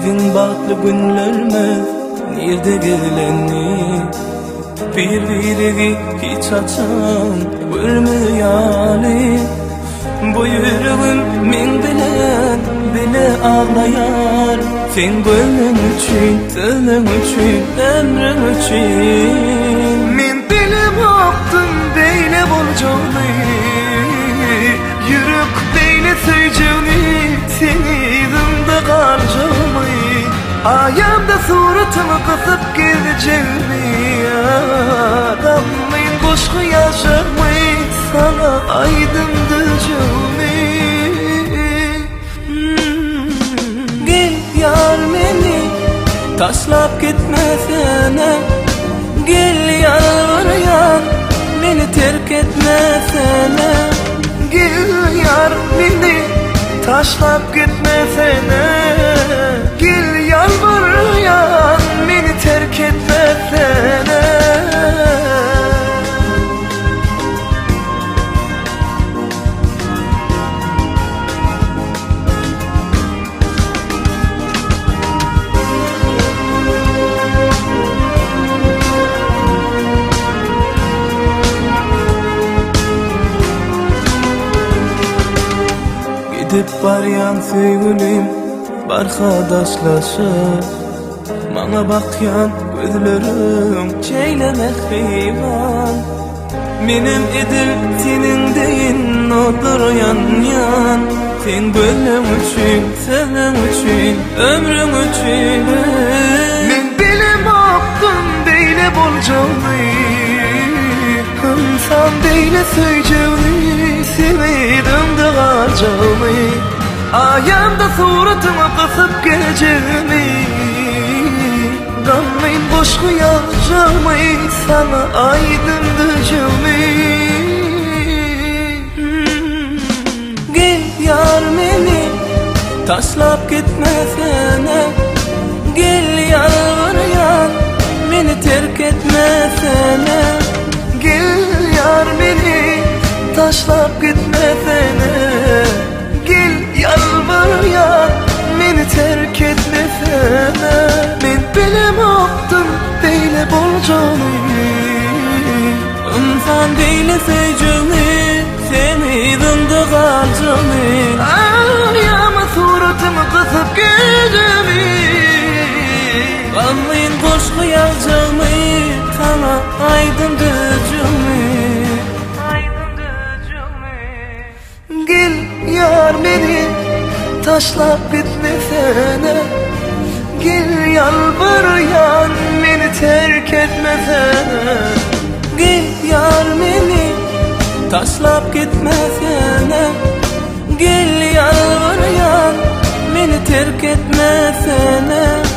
Edin baklı günlerime nerede geleni bir hiç açan görmeyali. Bu yüreğim min bilen bile ağlayar. Sen gönlüm için, senin için, emrim için. Min bilim yaptım beyle bolcağını, yürek beyle söyleyeceğini, seni dımda karcağımı. Ayağımda suratımı kısıp gideceğimi, adamın boşku yaşamı, sana aydın diyeceğimi. Gel yar beni taşlap gitmesene, gel yalvarıyan beni terk etmesene. Gel yar beni taşlap gitmesene, gel yalvarıyan beni terk etmesene. Gidip baryan sevgilim arkadaşlaşıp, bana bakyan gözlerim çeylemek heyvan. Benim edil senin deyin odur yan yan. Sen gönlüm için, senin için, ömrüm için. Ben bilim yaptım beyle bolcağını, insan beyle söyleyeceğini, sevdim de harcağımı. Ayağımda suratımı kısıp geleceğimi, gamın boşku yaşamı, sana aydın diyeceğimi. Gel yar beni taşlap gitmesene, gel yalvarıyan beni terk etmesene. Gel yar beni taşlap gitmesene, gel yalvarıyan beni terk etmesene. Ben bilim yaptım beyle bolcağını, insan beyle seveceğini, seni dımda kalacağını. Ayağıma suratımı kısıp gideceğimi, gamın boşku yazacağımı, sana aydın diyeceğimi. Gel yar beni taşlap gitmesene, gel yalvarıyan beni terk etmesene. Gel yar beni taşlap gitmesene, gel yalvarıyan beni terk etmesene.